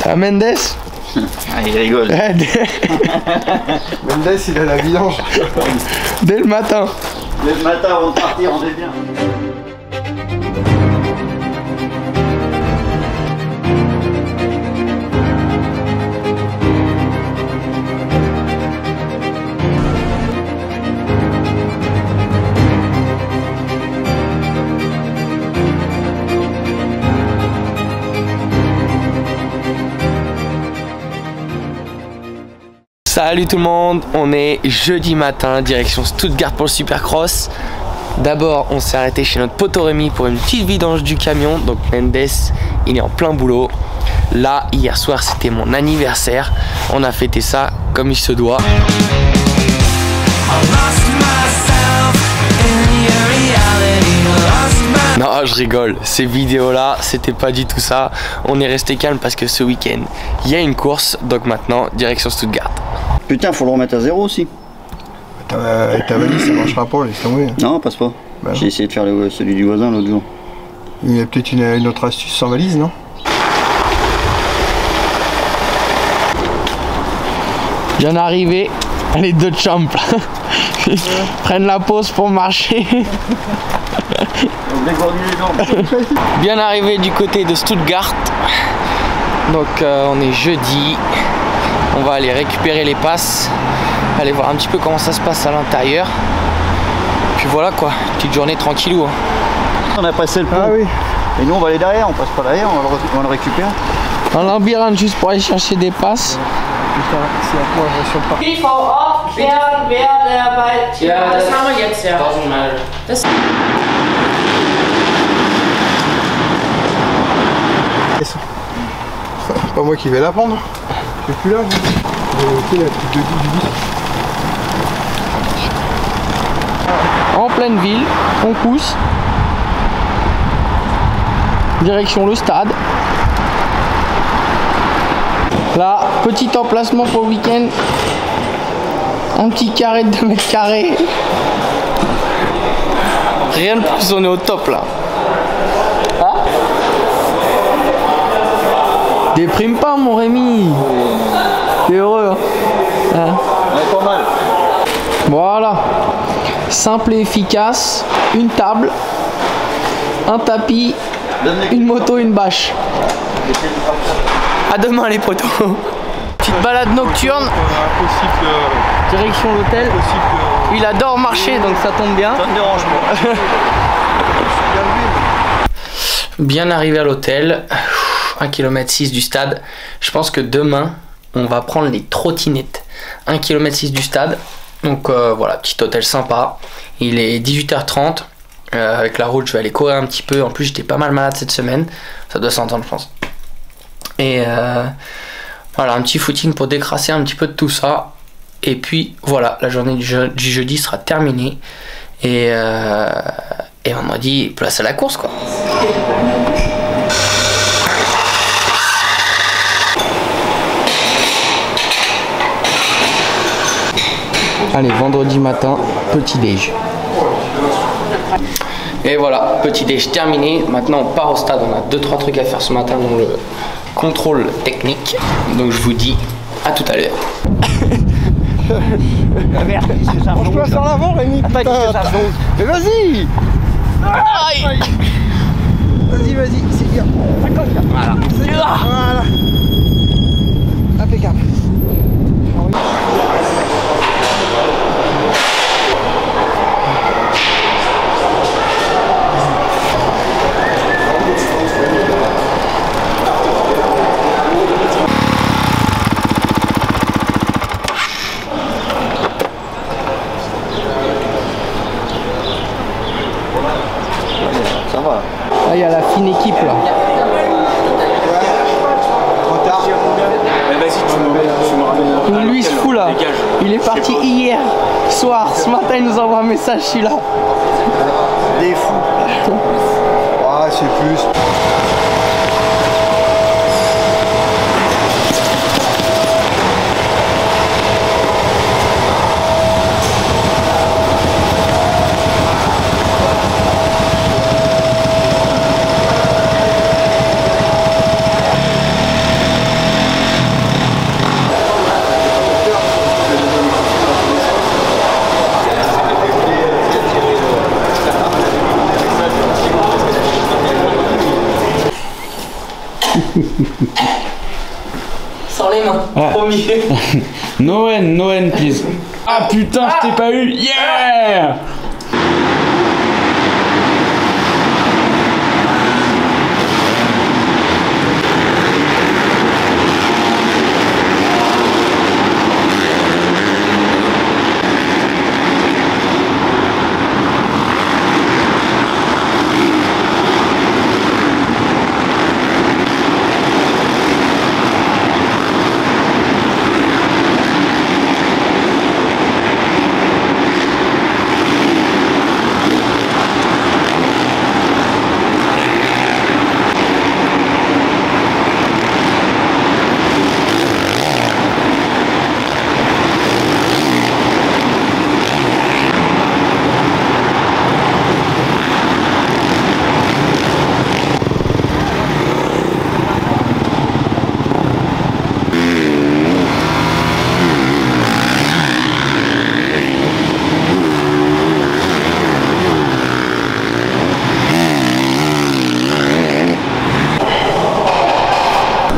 Ah, Mendes. Ah, il rigole. Mendes, il a la vidange. Dès le matin. Dès le matin avant de partir, on est bien. Salut tout le monde, on est jeudi matin, direction Stuttgart pour le Supercross. D'abord, on s'est arrêté chez notre poteau Rémi pour une petite vidange du camion. Donc Mendes, il est en plein boulot. Là, hier soir, c'était mon anniversaire. On a fêté ça comme il se doit. Non, je rigole, ces vidéos-là, c'était pas du tout ça. On est resté calme parce que ce week-end, il y a une course. Donc maintenant, direction Stuttgart. Putain, faut le remettre à zéro aussi. Avec ta valise, ça marchera pas, laisse tomber. Non, passe pas. Bah j'ai essayé de faire celui du voisin l'autre jour. Il y a peut-être une autre astuce sans valise, non? Je viens d'arriver, les deux champs prennent la pause pour marcher. Bien arrivé du côté de Stuttgart. Donc on est jeudi. On va aller récupérer les passes, aller voir un petit peu comment ça se passe à l'intérieur. Puis voilà quoi, petite journée tranquillou. Hein. On a passé le pont. Ah oui. Et nous on va aller derrière, on passe pas derrière, on le récupère. Un labyrinthe juste pour aller chercher des passes. C'est la conversation par... PV ab, wer bei... Ja, das haben wir jetzt, ja. Das C'est pas moi qui vais la prendre. Je suis plus là. J'ai la petite du bus. En pleine ville, on pousse. Direction le stade. Là, petit emplacement pour le week-end. Un petit carré de 2 mètres carrés. Rien de plus, on est au top là. Ah, déprime pas mon Rémi. T'es heureux hein? On est pas mal. Voilà. Simple et efficace. Une table. Un tapis. Une moto, une bâche. À demain les potos. Petite balade nocturne. Direction l'hôtel. Il adore marcher donc ça tombe bien. Ça ne dérange pas. Bien arrivé à l'hôtel. 1,6 km du stade. Je pense que demain on va prendre les trottinettes. 1,6 km du stade. Donc voilà, petit hôtel sympa. Il est 18h30. Avec la route je vais aller courir un petit peu. En plus j'étais pas mal malade cette semaine. Ça doit s'entendre je pense. Et voilà, un petit footing pour décrasser un petit peu de tout ça. Et puis voilà, la journée du jeudi sera terminée. Et vendredi, place à la course quoi. Allez, vendredi matin, petit déj. Et voilà, petit déj terminé. Maintenant on part au stade, on a 2-3 trucs à faire ce matin dans le contrôle technique. Donc je vous dis à tout à l'heure. Penche-toi sur l'avant, Rémi. Mais vas-y. Aïe. Vas-y, c'est bien. Voilà. Voilà. Impeccable. Ça va. Là il y a la fine équipe là. Trop tard. Lui il se fout là. Il est parti hier soir. Ce matin il nous envoie un message, je suis là. Des fous. Ah, c'est plus. Sans les mains, Ah. promis. No end, please. Ah putain, je t'ai pas eu. Yeah!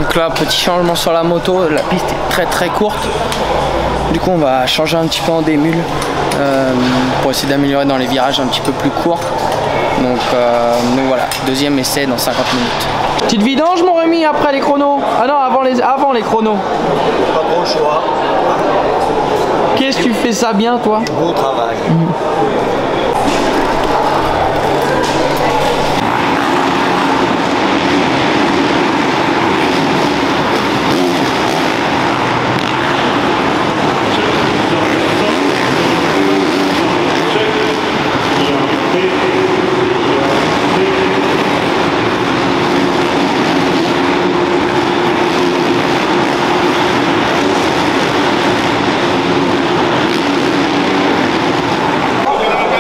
Donc là, petit changement sur la moto, la piste est très courte. Du coup, on va changer un petit peu en démule pour essayer d'améliorer dans les virages un petit peu plus courts. Donc voilà, deuxième essai dans 50 minutes. Petite vidange mon Rémi après les chronos. Ah non, avant les chronos. Pas trop le choix. Qu'est-ce que tu fais ça bien toi? Bon travail.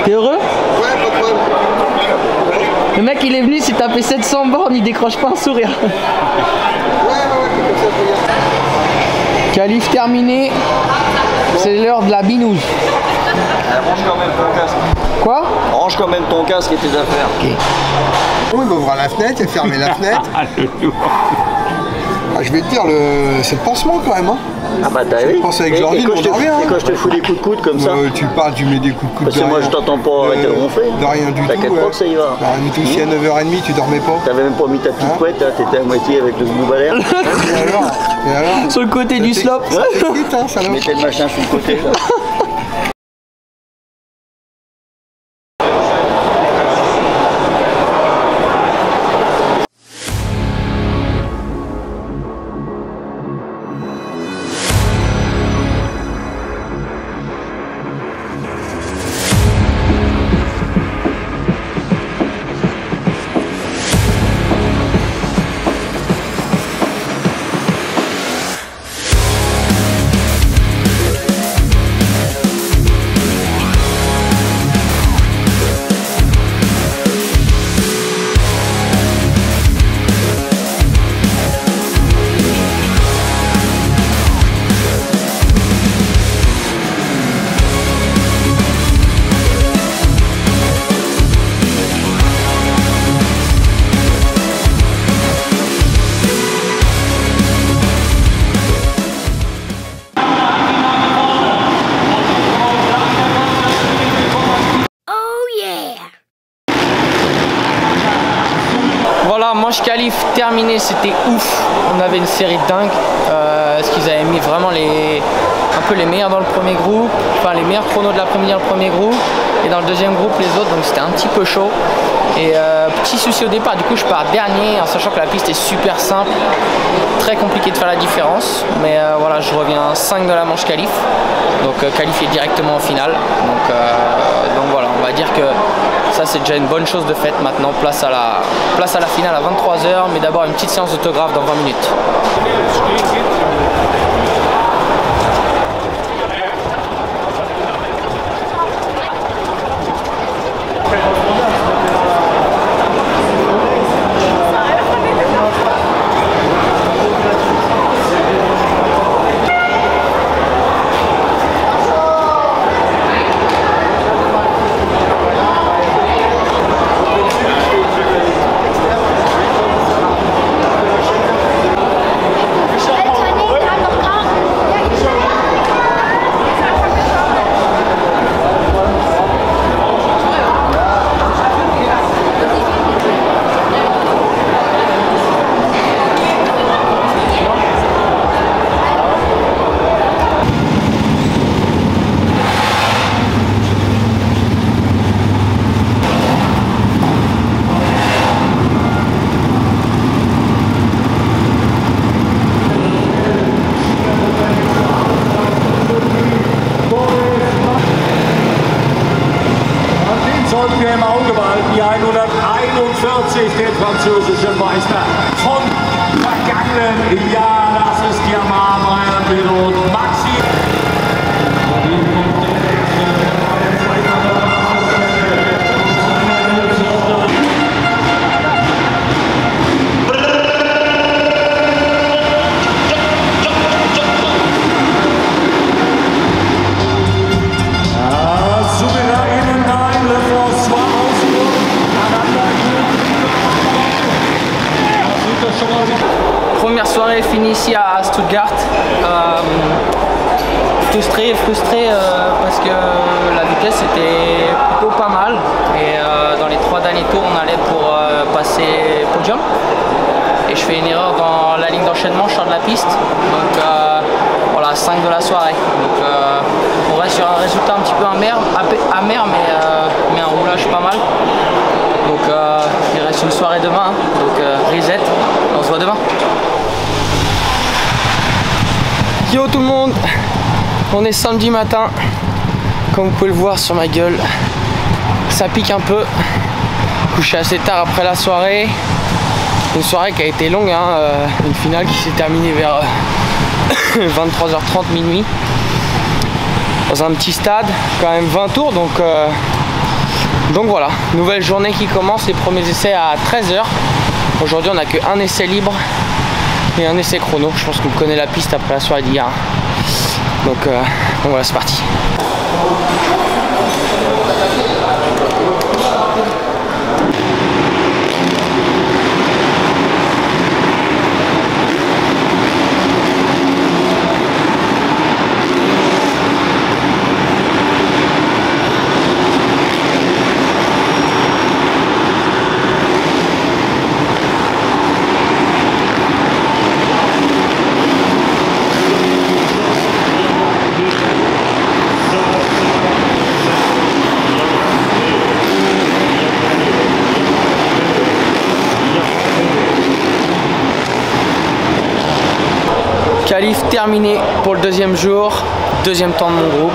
T'es heureux? Ouais, pas de problème. Le mec il est venu, s'est tapé 700 bornes, il décroche pas un sourire. Qualif terminé, c'est l'heure de la binouse. Range quand même ton casque. Quoi? Range quand même ton casque et tes affaires. Ok. Oui, il va ouvrir la fenêtre et fermer la fenêtre. Ah, je vais te dire, c'est le pansement quand même. Hein. Ah bah t'as vu. Pense avec Jordi, on dort bien. Et quand je te fous des coups de coude comme ça. Tu parles, tu mets des coups de coude. Parce que moi je t'entends pas arrêter de ronfler. De rien du tout. T'inquiète pas que ça y va. De rien du tout. Si à 9h30 tu dormais pas. T'avais même pas mis ta petite couette, hein, t'étais à moitié avec le bouba d'air. Et alors Sur le côté du slope. Ça t'excite, hein, ça Tu mettais le machin sur le côté. là. Voilà, manche qualif terminée, c'était ouf. On avait une série de dingue. Parce qu'ils avaient mis vraiment un peu les meilleurs dans le premier groupe, enfin les meilleurs chronos de l'après-midi dans le premier groupe, et dans le deuxième groupe les autres, donc c'était un petit peu chaud. Et petit souci au départ, du coup je pars dernier en sachant que la piste est super simple, très compliqué de faire la différence, mais voilà, je reviens 5 de la manche qualif, donc qualifié directement en finale. Donc voilà, on va dire que ça c'est déjà une bonne chose de faite. Maintenant place à la finale à 23h, mais d'abord une petite séance d'autographe dans 20 minutes. ici à Stuttgart. Frustré parce que la vitesse était plutôt pas mal. Et dans les 3 derniers tours, on allait pour passer podium. Et je fais une erreur dans la ligne d'enchaînement, je sors de la piste. Donc voilà, 5 de la soirée. Donc on reste sur un résultat un petit peu amer mais un roulage pas mal. Donc il reste une soirée demain, hein. Donc reset, on se voit demain. Yo tout le monde, on est samedi matin, comme vous pouvez le voir sur ma gueule, ça pique un peu, couché assez tard après la soirée, une soirée qui a été longue, hein, une finale qui s'est terminée vers 23h30 minuit, dans un petit stade, quand même 20 tours, donc voilà, nouvelle journée qui commence, les premiers essais à 13h, aujourd'hui on n'a qu'un essai libre, et un essai chrono. Je pense qu'on connaît la piste après la soirée d'hier. Donc voilà, c'est parti. Qualif terminé pour le deuxième jour, deuxième temps de mon groupe.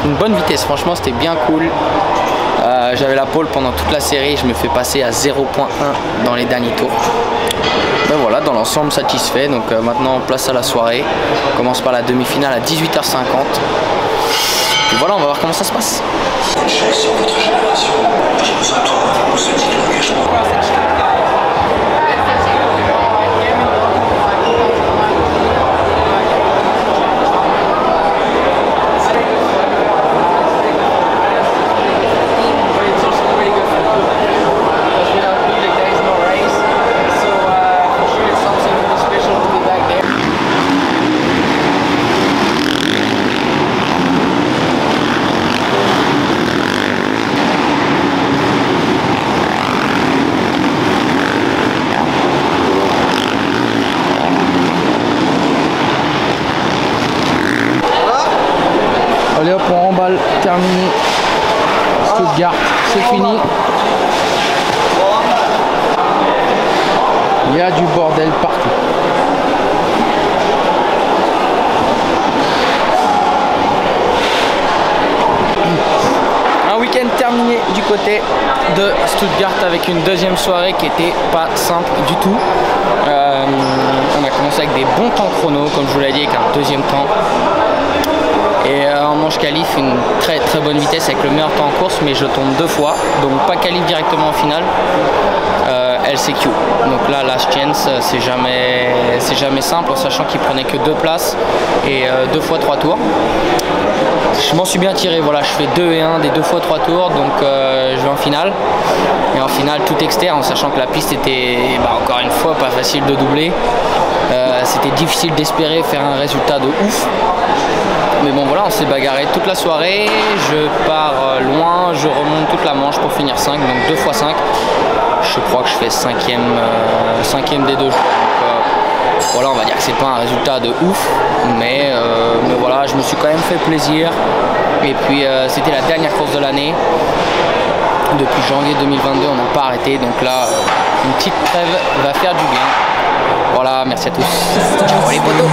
Une bonne vitesse, franchement c'était bien cool. J'avais la pole pendant toute la série, je me fais passer à 0.1 dans les derniers tours. Ben voilà, dans l'ensemble satisfait, donc maintenant place à la soirée. On commence par la demi-finale à 18h50. Et voilà, on va voir comment ça se passe. Une chance sur votre génération, j'ai besoin de toi pour ce type d'engagement. Allez hop, on remballe, terminé. Stuttgart, c'est fini. Il y a du bordel partout. Un week-end terminé du côté de Stuttgart avec une deuxième soirée qui était pas simple du tout. On a commencé avec des bons temps chrono, comme je vous l'ai dit, avec un deuxième temps. Et en manche qualif, une très très bonne vitesse avec le meilleur temps en course, mais je tombe 2 fois, donc pas qualif directement en finale. LCQ. Donc là, last chance, c'est jamais simple, en sachant qu'il prenait que 2 places et 2 fois 3 tours. Je m'en suis bien tiré, voilà, je fais 2 et 1 des 2 fois 3 tours, donc je vais en finale. Et en finale, tout externe, en sachant que la piste était, encore une fois, pas facile de doubler. C'était difficile d'espérer faire un résultat de ouf. Mais bon voilà, on s'est bagarré toute la soirée, je pars loin, je remonte toute la manche pour finir 5, donc 2 x 5. Je crois que je fais 5e des 2 jours. Donc voilà, on va dire que c'est pas un résultat de ouf, mais voilà, je me suis quand même fait plaisir. Et puis c'était la dernière course de l'année. Depuis janvier 2022, on n'a pas arrêté, donc là, une petite trêve va faire du bien. Voilà, merci à tous. Ciao les potos.